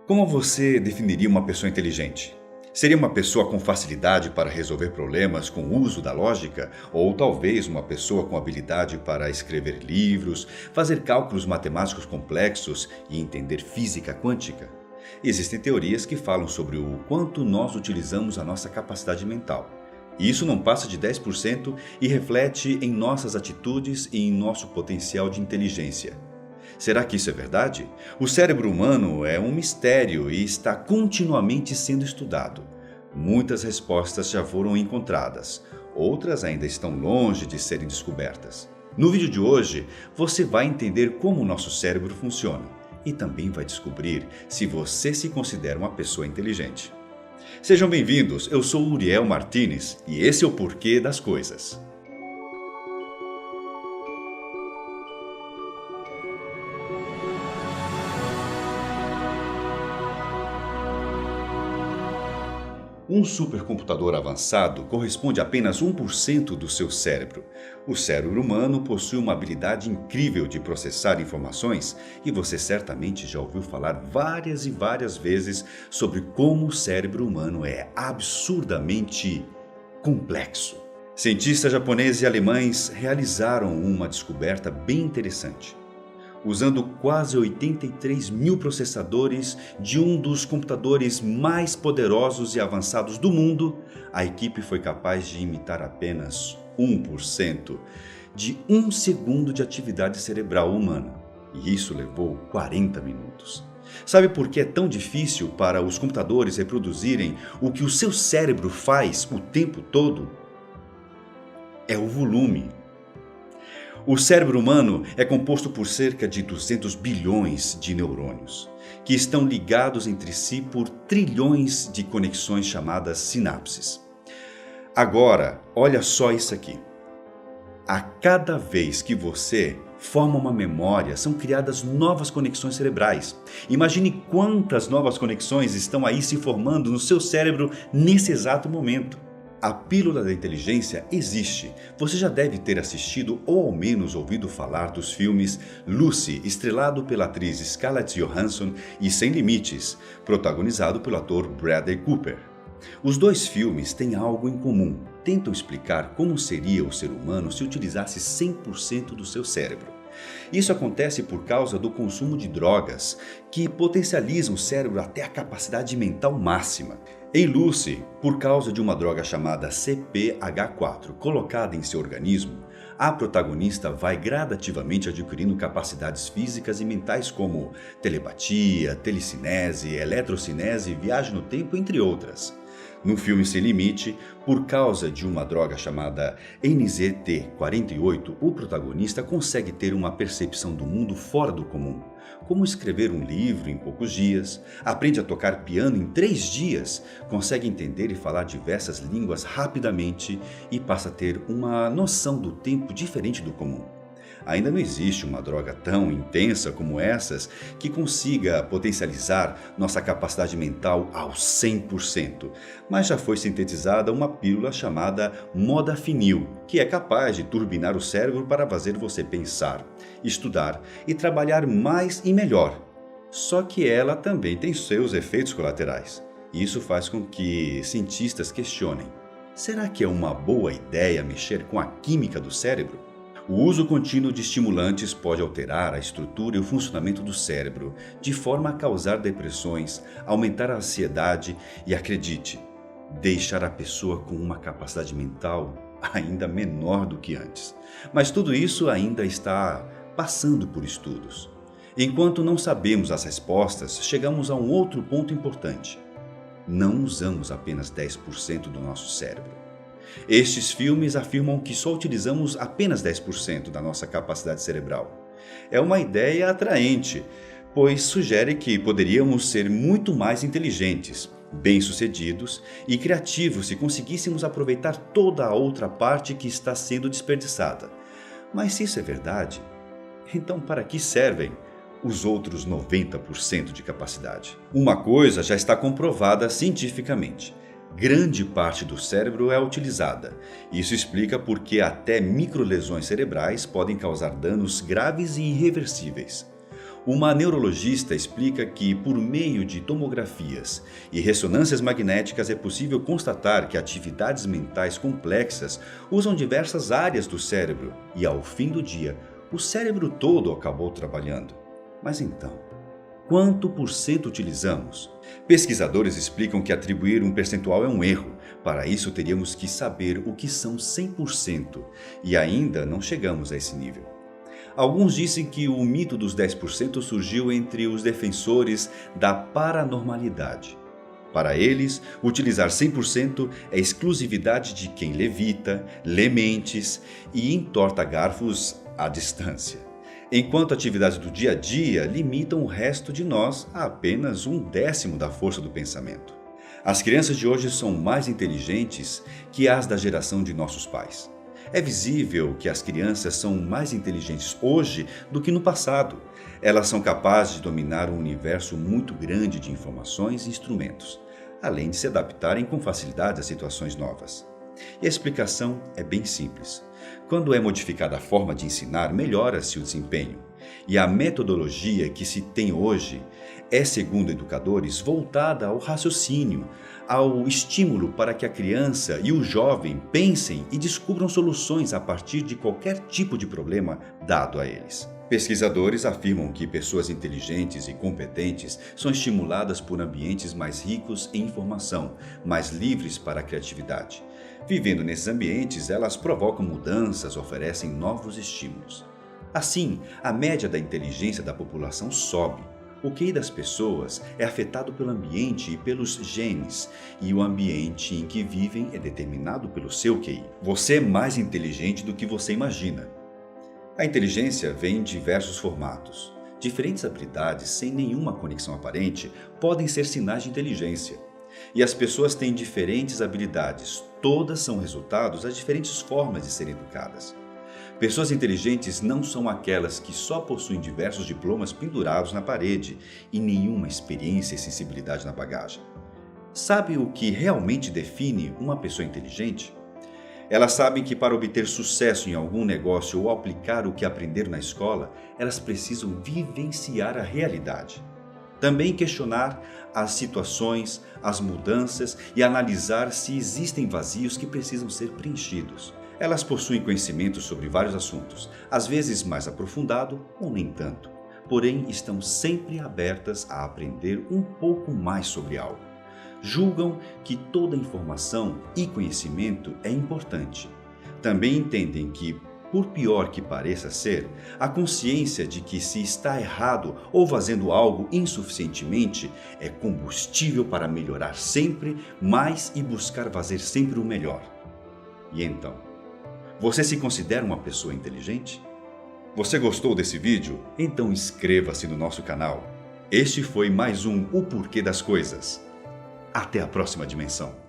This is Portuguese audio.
Como você definiria uma pessoa inteligente? Seria uma pessoa com facilidade para resolver problemas com o uso da lógica? Ou talvez uma pessoa com habilidade para escrever livros, fazer cálculos matemáticos complexos e entender física quântica? Existem teorias que falam sobre o quanto nós utilizamos a nossa capacidade mental. E isso não passa de 10% e reflete em nossas atitudes e em nosso potencial de inteligência. Será que isso é verdade? O cérebro humano é um mistério e está continuamente sendo estudado. Muitas respostas já foram encontradas, outras ainda estão longe de serem descobertas. No vídeo de hoje, você vai entender como o nosso cérebro funciona e também vai descobrir se você se considera uma pessoa inteligente. Sejam bem-vindos, eu sou Uriel Martins e esse é o Porquê das Coisas. Um supercomputador avançado corresponde a apenas 1% do seu cérebro. O cérebro humano possui uma habilidade incrível de processar informações e você certamente já ouviu falar várias e várias vezes sobre como o cérebro humano é absurdamente complexo. Cientistas japoneses e alemães realizaram uma descoberta bem interessante. Usando quase 83 mil processadores de um dos computadores mais poderosos e avançados do mundo, a equipe foi capaz de imitar apenas 1% de 1 segundo de atividade cerebral humana. E isso levou 40 minutos. Sabe por que é tão difícil para os computadores reproduzirem o que o seu cérebro faz o tempo todo? É o volume. O cérebro humano é composto por cerca de 200 bilhões de neurônios, que estão ligados entre si por trilhões de conexões chamadas sinapses. Agora, olha só isso aqui. A cada vez que você forma uma memória, são criadas novas conexões cerebrais. Imagine quantas novas conexões estão aí se formando no seu cérebro nesse exato momento. A pílula da inteligência existe. Você já deve ter assistido ou ao menos ouvido falar dos filmes Lucy, estrelado pela atriz Scarlett Johansson, e Sem Limites, protagonizado pelo ator Bradley Cooper. Os dois filmes têm algo em comum. Tentam explicar como seria o ser humano se utilizasse 100% do seu cérebro. Isso acontece por causa do consumo de drogas, que potencializam o cérebro até a capacidade mental máxima. Em Lucy, por causa de uma droga chamada CPH4 colocada em seu organismo, a protagonista vai gradativamente adquirindo capacidades físicas e mentais como telepatia, telecinese, eletrocinese, viagem no tempo, entre outras. No filme Sem Limite, por causa de uma droga chamada NZT-48, o protagonista consegue ter uma percepção do mundo fora do comum, como escrever um livro em poucos dias, aprende a tocar piano em 3 dias, consegue entender e falar diversas línguas rapidamente e passa a ter uma noção do tempo diferente do comum. Ainda não existe uma droga tão intensa como essas que consiga potencializar nossa capacidade mental ao 100%, mas já foi sintetizada uma pílula chamada modafinil, que é capaz de turbinar o cérebro para fazer você pensar, estudar e trabalhar mais e melhor. Só que ela também tem seus efeitos colaterais. Isso faz com que cientistas questionem: será que é uma boa ideia mexer com a química do cérebro? O uso contínuo de estimulantes pode alterar a estrutura e o funcionamento do cérebro, de forma a causar depressões, aumentar a ansiedade e, acredite, deixar a pessoa com uma capacidade mental ainda menor do que antes. Mas tudo isso ainda está passando por estudos. Enquanto não sabemos as respostas, chegamos a um outro ponto importante. Não usamos apenas 10% do nosso cérebro. Estes filmes afirmam que só utilizamos apenas 10% da nossa capacidade cerebral. É uma ideia atraente, pois sugere que poderíamos ser muito mais inteligentes, bem-sucedidos e criativos se conseguíssemos aproveitar toda a outra parte que está sendo desperdiçada. Mas se isso é verdade, então para que servem os outros 90% de capacidade? Uma coisa já está comprovada cientificamente. Grande parte do cérebro é utilizada. Isso explica por que até microlesões cerebrais podem causar danos graves e irreversíveis. Uma neurologista explica que, por meio de tomografias e ressonâncias magnéticas, é possível constatar que atividades mentais complexas usam diversas áreas do cérebro e, ao fim do dia, o cérebro todo acabou trabalhando. Mas então, quanto por cento utilizamos? Pesquisadores explicam que atribuir um percentual é um erro. Para isso, teríamos que saber o que são 100%, e ainda não chegamos a esse nível. Alguns dizem que o mito dos 10% surgiu entre os defensores da paranormalidade. Para eles, utilizar 100% é exclusividade de quem levita, lê mentes e entorta garfos à distância, enquanto atividades do dia a dia limitam o resto de nós a apenas 1/10 da força do pensamento. As crianças de hoje são mais inteligentes que as da geração de nossos pais. É visível que as crianças são mais inteligentes hoje do que no passado. Elas são capazes de dominar um universo muito grande de informações e instrumentos, além de se adaptarem com facilidade a situações novas. E a explicação é bem simples. Quando é modificada a forma de ensinar, melhora-se o desempenho. E a metodologia que se tem hoje é, segundo educadores, voltada ao raciocínio, ao estímulo para que a criança e o jovem pensem e descubram soluções a partir de qualquer tipo de problema dado a eles. Pesquisadores afirmam que pessoas inteligentes e competentes são estimuladas por ambientes mais ricos em informação, mais livres para a criatividade. Vivendo nesses ambientes, elas provocam mudanças, oferecem novos estímulos. Assim, a média da inteligência da população sobe. O QI das pessoas é afetado pelo ambiente e pelos genes, e o ambiente em que vivem é determinado pelo seu QI. Você é mais inteligente do que você imagina. A inteligência vem em diversos formatos. Diferentes habilidades, sem nenhuma conexão aparente, podem ser sinais de inteligência. E as pessoas têm diferentes habilidades, todas são resultados das diferentes formas de serem educadas. Pessoas inteligentes não são aquelas que só possuem diversos diplomas pendurados na parede e nenhuma experiência e sensibilidade na bagagem. Sabe o que realmente define uma pessoa inteligente? Elas sabem que para obter sucesso em algum negócio ou aplicar o que aprenderam na escola, elas precisam vivenciar a realidade. Também questionar as situações, as mudanças e analisar se existem vazios que precisam ser preenchidos. Elas possuem conhecimento sobre vários assuntos, às vezes mais aprofundado ou nem tanto, porém estão sempre abertas a aprender um pouco mais sobre algo. Julgam que toda informação e conhecimento é importante. Também entendem que, por pior que pareça ser, a consciência de que se está errado ou fazendo algo insuficientemente é combustível para melhorar sempre mais e buscar fazer sempre o melhor. E então, você se considera uma pessoa inteligente? Você gostou desse vídeo? Então inscreva-se no nosso canal. Este foi mais um O Porquê das Coisas. Até a próxima dimensão.